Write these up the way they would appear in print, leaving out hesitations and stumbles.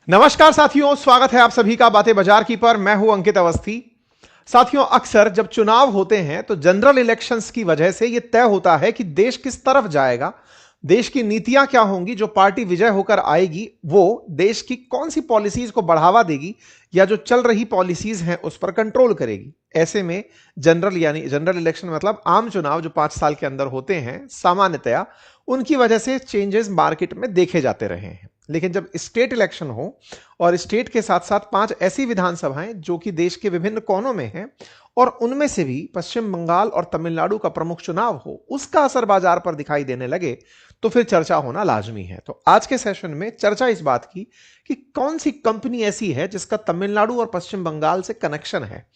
नमस्कार साथियों, स्वागत है आप सभी का बातें बाजार की पर। मैं हूं अंकित अवस्थी। साथियों, अक्सर जब चुनाव होते हैं तो जनरल इलेक्शंस की वजह से यह तय होता है कि देश किस तरफ जाएगा, देश की नीतियां क्या होंगी, जो पार्टी विजय होकर आएगी वो देश की कौन सी पॉलिसीज को बढ़ावा देगी या जो चल रही पॉलिसीज हैं उस पर कंट्रोल करेगी। ऐसे में जनरल इलेक्शन मतलब आम चुनाव जो 5 साल के अंदर होते हैं, सामान्यतया उनकी वजह से चेंजेस मार्केट में देखे जाते रहे हैं। लेकिन जब स्टेट इलेक्शन हो और स्टेट के साथ साथ 5 ऐसी विधानसभाएं जो कि देश के विभिन्न कोनों में हैं और उनमें से भी पश्चिम बंगाल और तमिलनाडु का प्रमुख चुनाव हो, उसका असर बाजार पर दिखाई देने लगे तो फिर चर्चा होना लाजमी है। तो आज के सेशन में चर्चा इस बात की कि कौन सी कंपनी ऐसी है जिसका तमिलनाडु और पश्चिम बंगाल से कनेक्शन है,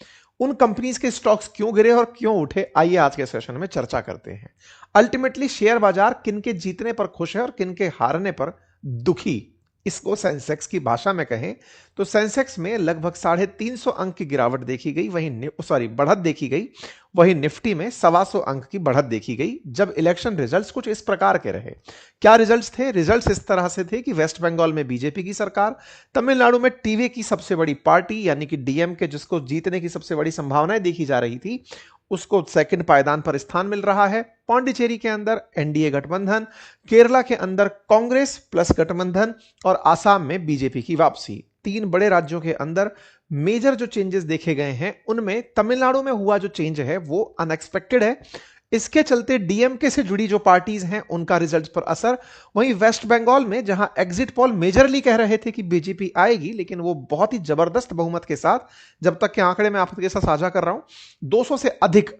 उन कंपनीज के स्टॉक्स क्यों गिरे और क्यों उठे। आइए आज के सेशन में चर्चा करते हैं। अल्टीमेटली शेयर बाजार किन के जीतने पर खुश है और किन के हारने पर दुखी। इसको सेंसेक्स की भाषा में कहें तो सेंसेक्स में लगभग 350 अंक की गिरावट देखी गई, बढ़त देखी गई। वहीं निफ्टी में 125 अंक की बढ़त देखी गई जब इलेक्शन रिजल्ट्स कुछ इस प्रकार के रहे। क्या रिजल्ट्स थे? रिजल्ट्स इस तरह से थे कि वेस्ट बंगाल में बीजेपी की सरकार, तमिलनाडु में टीवी की सबसे बड़ी पार्टी यानी कि डीएमके, जिसको जीतने की सबसे बड़ी संभावनाएं देखी जा रही थी, उसको सेकंड पायदान पर स्थान मिल रहा है। पांडिचेरी के अंदर एनडीए गठबंधन, केरला के अंदर कांग्रेस प्लस गठबंधन और आसाम में बीजेपी की वापसी। 3 बड़े राज्यों के अंदर मेजर जो चेंजेस देखे गए हैं उनमें तमिलनाडु में हुआ जो चेंज है वो अनएक्सपेक्टेड है। इसके चलते डीएमके से जुड़ी जो पार्टीज हैं उनका रिजल्ट्स पर असर। वहीं वेस्ट बंगाल में जहां एग्जिट पोल मेजरली कह रहे थे कि बीजेपी आएगी, लेकिन वो बहुत ही जबरदस्त बहुमत के साथ, जब तक के आंकड़े मैं आपके साथ साझा कर रहा हूं, 200 से अधिक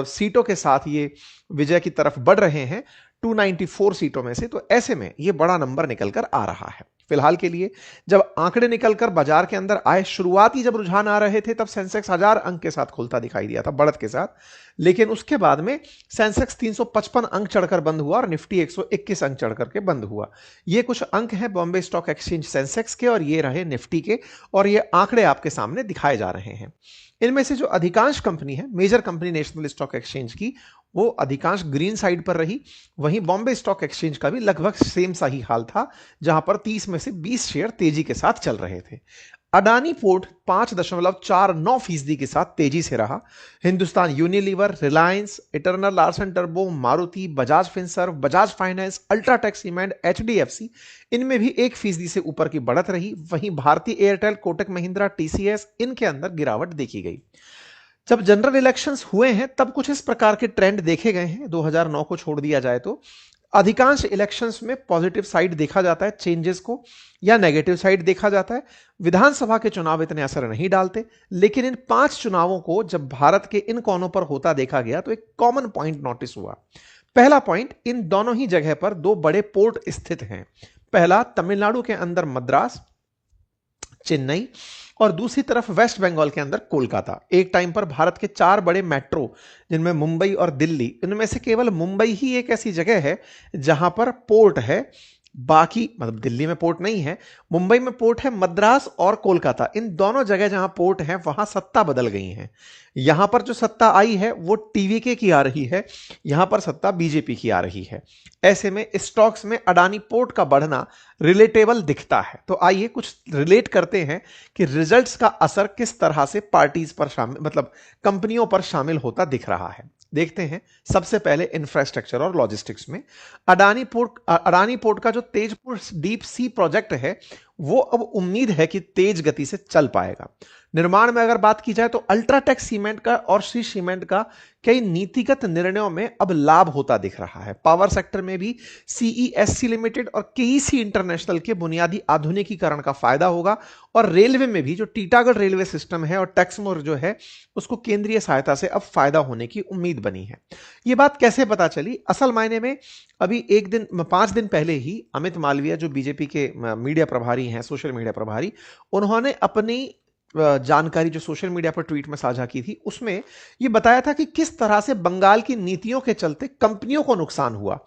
सीटों के साथ ये विजय की तरफ बढ़ रहे हैं, 294 सीटों में से। तो ऐसे में ये बड़ा नंबर निकलकर आ रहा है। फिलहाल के लिए जब आंकड़े निकलकर बाजार के अंदर आए, शुरुआती जब रुझान आ रहे थे तब सेंसेक्स 1000 अंक के साथ खुलता दिखाई दिया था, बढ़त के साथ। लेकिन उसके बाद में सेंसेक्स 355 अंक चढ़कर बंद हुआ और निफ्टी 121 अंक चढ़कर के बंद हुआ। ये कुछ अंक हैं बॉम्बे स्टॉक एक्सचेंज सेंसेक्स के और ये रहे निफ्टी के, और ये आंकड़े आपके सामने दिखाए जा रहे हैं। इनमें से जो अधिकांश कंपनी है, major company national stock exchange की, वो अधिकांश ग्रीन साइड पर रही। वहीं बॉम्बे स्टॉक एक्सचेंज का भी लगभग सेम सा ही हाल था, जहां पर 30 में से 20 शेयर तेजी के साथ चल रहे थे। अडानी पोर्ट 5.49% के साथ तेजी से रहा। Hindustan Unilever, Reliance, eternal Larsen turbo, Maruti, Bajaj Finserv, Bajaj finance, UltraTech cement, HDFC, इनमें भी 1% से ऊपर की बढ़त रही। वहीं भारतीय एयरटेल, कोटक महिंद्रा, टीसीएस, इनके अंदर गिरावट देखी गई। जब जनरल इलेक्शंस हुए हैं तब कुछ इस प्रकार के ट्रेंड देखे गए हैं। 2009 को छोड़ दिया जाए तो अधिकांश इलेक्शंस में पॉजिटिव साइड देखा जाता है चेंजेस को, या नेगेटिव साइड देखा जाता है। विधानसभा के चुनाव इतने असर नहीं डालते, लेकिन इन 5 चुनावों को जब भारत के इन कोनों पर होता देखा गया तो एक कॉमन पॉइंट नोटिस हुआ। पहला पॉइंट, इन दोनों ही जगह पर 2 बड़े पोर्ट स्थित हैं। पहला तमिलनाडु के अंदर मद्रास, चेन्नई, और दूसरी तरफ वेस्ट बंगाल के अंदर कोलकाता। एक टाइम पर भारत के 4 बड़े मेट्रो, जिनमें मुंबई और दिल्ली, इनमें से केवल मुंबई ही एक ऐसी जगह है जहां पर पोर्ट है। बाकी मतलब दिल्ली में पोर्ट नहीं है, मुंबई में पोर्ट है, मद्रास और कोलकाता, इन दोनों जगह जहां पोर्ट है वहां सत्ता बदल गई है। यहां पर जो सत्ता आई है वो टीवीके की आ रही है, यहां पर सत्ता बीजेपी की आ रही है। ऐसे में स्टॉक्स में अडानी पोर्ट का बढ़ना रिलेटेबल दिखता है। तो आइए कुछ रिलेट करते हैं कि रिजल्ट्स का असर किस तरह से पार्टीज पर शामिल, मतलब कंपनियों पर शामिल होता दिख रहा है। देखते हैं। सबसे पहले इंफ्रास्ट्रक्चर और लॉजिस्टिक्स में अडानी पोर्ट का जो तेजपुर डीप सी प्रोजेक्ट है वो अब उम्मीद है कि तेज गति से चल पाएगा। निर्माण में अगर बात की जाए तो अल्ट्राटेक सीमेंट का और श्री सीमेंट का कई नीतिगत निर्णयों में अब लाभ होता दिख रहा है। पावर सेक्टर में भी सीईएससी लिमिटेड और केईसी इंटरनेशनल के बुनियादी आधुनिकीकरण का फायदा होगा, और रेलवे में भी जो टीटागढ़ रेलवे सिस्टम है और टैक्समोर जो है उसको केंद्रीय सहायता से अब फायदा होने की उम्मीद बनी है। यह बात कैसे पता चली? असल मायने में अभी 5 दिन पहले ही अमित मालवीय, जो बीजेपी के मीडिया प्रभारी हैं, सोशल मीडिया प्रभारी, उन्होंने अपनी जानकारी जो सोशल मीडिया पर ट्वीट में साझा की थी उसमें यह बताया था कि किस तरह से बंगाल की नीतियों के चलते कंपनियों को नुकसान हुआ।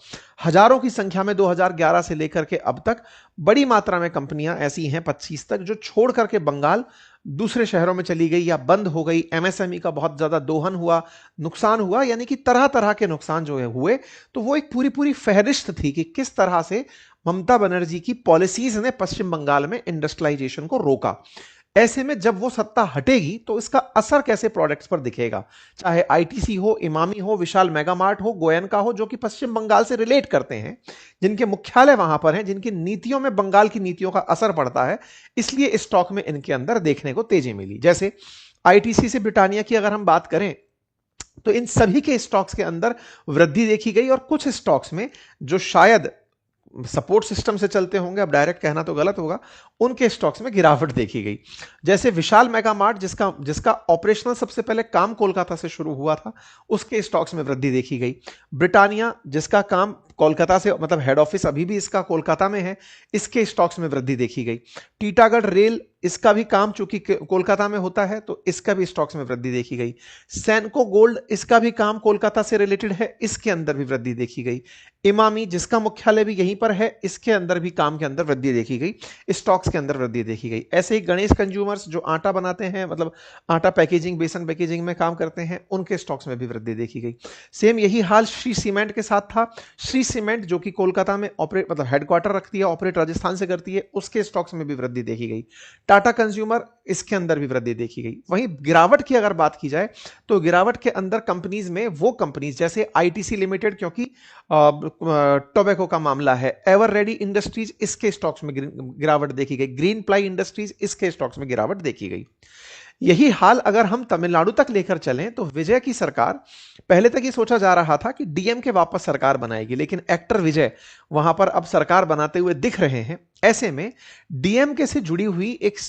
हजारों की संख्या में 2011 से लेकर के अब तक बड़ी मात्रा में कंपनियां ऐसी हैं 25 तक जो छोड़ करके बंगाल दूसरे शहरों में चली गई या बंद हो गई। एमएसएमई का बहुत ज्यादा दोहन हुआ, नुकसान हुआ, यानी कि तरह तरह के नुकसान जो है हुए। तो वो एक पूरी पूरी फहरिस्त थी कि किस तरह से ममता बनर्जी की पॉलिसीज ने पश्चिम बंगाल में इंडस्ट्रियलाइजेशन को रोका। ऐसे में जब वो सत्ता हटेगी तो इसका असर कैसे प्रोडक्ट्स पर दिखेगा, चाहे आईटीसी हो, इमामी हो, विशाल मेगामार्ट हो, गोयनका हो, जो कि पश्चिम बंगाल से रिलेट करते हैं, जिनके मुख्यालय वहां पर हैं, जिनकी नीतियों में बंगाल की नीतियों का असर पड़ता है, इसलिए स्टॉक में इनके अंदर देखने को तेजी मिली। जैसे आईटीसी से ब्रिटानिया की अगर हम बात करें तो इन सभी के स्टॉक्स के अंदर वृद्धि देखी गई, और कुछ स्टॉक्स में जो शायद सपोर्ट सिस्टम से चलते होंगे, अब डायरेक्ट कहना तो गलत होगा, उनके स्टॉक्स में गिरावट देखी गई। जैसे विशाल मेगा मार्ट, जिसका ऑपरेशनल सबसे पहले काम कोलकाता से शुरू हुआ था, उसके स्टॉक्स में वृद्धि देखी गई। ब्रिटानिया, जिसका काम कोलकाता से, मतलब हेड ऑफिस अभी भी इसका कोलकाता में है, इसके स्टॉक्स में वृद्धि देखी गई। टीटागढ़ रेल, इसका भी काम चूंकि कोलकाता में होता है तो इसका भी स्टॉक्स में वृद्धि देखी गई। सैनको गोल्ड, इसका भी काम कोलकाता से रिलेटेड है, इसके अंदर भी वृद्धि देखी गई। इमामी, जिसका मुख्यालय भी यहीं पर है, इसके अंदर भी काम के अंदर वृद्धि देखी गई, स्टॉक्स के अंदर वृद्धि देखी गई। ऐसे ही गणेश कंज्यूमर्स, जो आटा बनाते हैं, मतलब आटा पैकेजिंग, बेसन पैकेजिंग में काम करते हैं, उनके स्टॉक्स में भी वृद्धि देखी गई। सेम यही हाल श्री सीमेंट के साथ था। श्री सीमेंट, जो कि कोलकाता में ऑपरेट, मतलब हेडक्वार्टर रखती है, ऑपरेट राजस्थान से करती है, उसके स्टॉक्स में भी वृद्धि देखी गई। टाटा कंज्यूमर, इसके अंदर भी वृद्धि देखी गई। वहीं गिरावट की अगर बात की जाए तो गिरावट के अंदर कंपनीज में वो कंपनीज जैसे आईटीसी लिमिटेड, क्योंकि टोबैको का मामला है, एवर रेडी इंडस्ट्रीज, इसके स्टॉक्स में गिरावट देखी गई। ग्रीन प्लाई इंडस्ट्रीज, इसके स्टॉक्स में गिरावट देखी गई। यही हाल अगर हम तमिलनाडु तक लेकर चलें तो विजय की सरकार, पहले तक ये सोचा जा रहा था कि डीएमके वापस सरकार बनाएगी, लेकिन एक्टर विजय वहां पर अब सरकार बनाते हुए दिख रहे हैं। ऐसे में डीएमके से जुड़ी हुई एक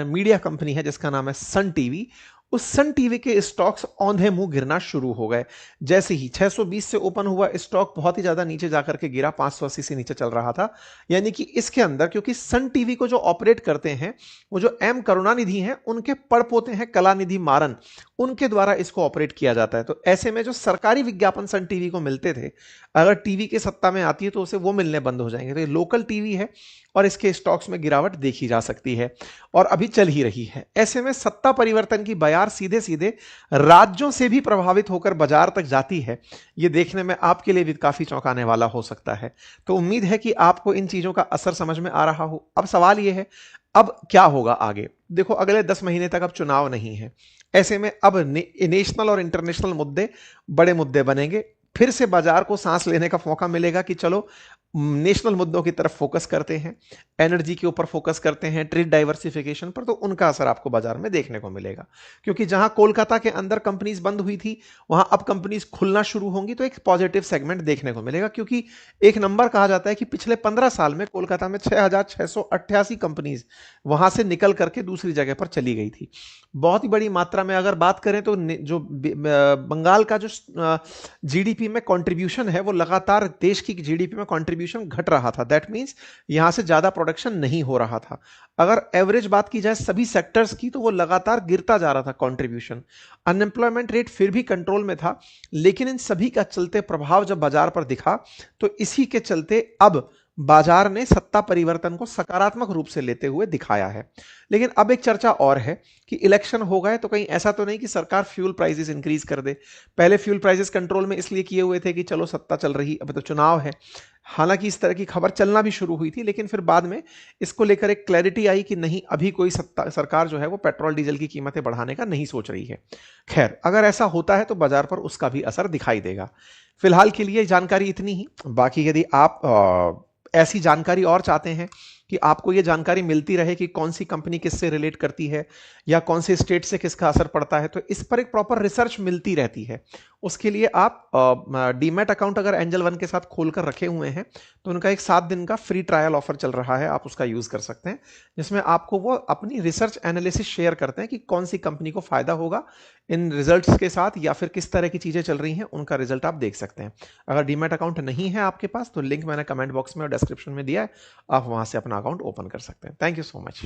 मीडिया कंपनी है जिसका नाम है सन टीवी, उस सन टीवी के स्टॉक्स औंधे मुंह गिरना शुरू हो गए। जैसे ही 620 से ओपन हुआ स्टॉक बहुत ही ज्यादा नीचे जाकर के गिरा, 580 से नीचे चल रहा था। यानी कि इसके अंदर, क्योंकि सन टीवी को जो ऑपरेट करते हैं वो जो एम करुणानिधि हैं, उनके पड़पोते हैं कलानिधि मारन, उनके द्वारा इसको ऑपरेट किया जाता है। तो ऐसे में जो सरकारी विज्ञापन सन टीवी को मिलते थे, अगर टीवी के सत्ता में आती है तो उसे वो मिलने बंद हो जाएंगे। तो ये लोकल टीवी है और इसके स्टॉक्स में गिरावट देखी जा सकती है और अभी चल ही रही है। ऐसे में सत्ता परिवर्तन की बयार सीधे सीधे राज्यों से भी प्रभावित होकर बाजार तक जाती है, ये देखने में आपके लिए भी काफी चौंकाने वाला हो सकता है। तो उम्मीद है कि आपको इन चीजों का असर समझ में आ रहा हो। अब सवाल यह है, अब क्या होगा आगे? देखो, अगले 10 महीने तक अब चुनाव नहीं है। ऐसे में अब नेशनल और इंटरनेशनल मुद्दे बड़े मुद्दे बनेंगे। फिर से बाजार को सांस लेने का मौका मिलेगा कि चलो नेशनल मुद्दों की तरफ फोकस करते हैं, एनर्जी के ऊपर फोकस करते हैं, ट्रेड डाइवर्सिफिकेशन पर, तो उनका असर आपको बाजार में देखने को मिलेगा। क्योंकि जहां कोलकाता के अंदर कंपनीज बंद हुई थी, वहां अब कंपनीज खुलना शुरू होंगी, तो एक पॉजिटिव सेगमेंट देखने को मिलेगा। क्योंकि एक नंबर कहा जाता है कि पिछले 15 साल में कोलकाता में 6,688 कंपनीज वहां से निकल करके दूसरी जगह पर चली गई थी। बहुत ही बड़ी मात्रा में अगर बात करें तो जो बंगाल का जो जीडीपी में कंट्रीब्यूशन है, वो लगातार देश की जीडीपी में कंट्रीब्यूशन घट रहा था। दैट मींस यहां से ज्यादा प्रोडक्शन नहीं हो रहा था। अगर एवरेज बात की जाए सभी सेक्टर्स की, तो वो लगातार गिरता जा रहा था कंट्रीब्यूशन। अनएम्प्लॉयमेंट रेट फिर भी कंट्रोल में था, लेकिन इन सभी का चलते प्रभाव जब बाजार पर दिखा, तो इसी के चलते अब बाजार ने सत्ता परिवर्तन को सकारात्मक रूप से लेते हुए दिखाया है। लेकिन अब एक चर्चा और है कि इलेक्शन हो गए तो कहीं ऐसा तो नहीं कि सरकार फ्यूल प्राइसेस इंक्रीज कर दे। पहले फ्यूल प्राइसेस कंट्रोल में इसलिए किए हुए थे कि चलो सत्ता चल रही, अब तो चुनाव है। हालांकि इस तरह की खबर चलना भी शुरू हुई थी, लेकिन फिर बाद में इसको लेकर एक क्लैरिटी आई कि नहीं, अभी कोई सरकार जो है वो पेट्रोल डीजल की कीमतें बढ़ाने का नहीं सोच रही है। खैर, अगर ऐसा होता है तो बाजार पर उसका भी असर दिखाई देगा। फिलहाल के लिए जानकारी इतनी ही। बाकी यदि आप ऐसी जानकारी और चाहते हैं कि आपको ये जानकारी मिलती रहे कि कौन सी कंपनी किससे रिलेट करती है या कौन से स्टेट से किसका असर पड़ता है, तो इस पर एक प्रॉपर रिसर्च मिलती रहती है। उसके लिए आप डीमैट अकाउंट अगर एंजल वन के साथ खोलकर रखे हुए हैं तो उनका एक 7 दिन का फ्री ट्रायल ऑफर चल रहा है, आप उसका यूज कर सकते हैं, जिसमें आपको वो अपनी रिसर्च एनालिसिस शेयर करते हैं कि कौन सी कंपनी को फायदा होगा इन रिजल्ट्स के साथ, या फिर किस तरह की चीजें चल रही हैं, उनका रिजल्ट आप देख सकते हैं। अगर डीमैट अकाउंट नहीं है आपके पास तो लिंक मैंने कमेंट बॉक्स में और डिस्क्रिप्शन में दिया है, आप वहां से अपना अकाउंट ओपन कर सकते हैं। Thank you so much.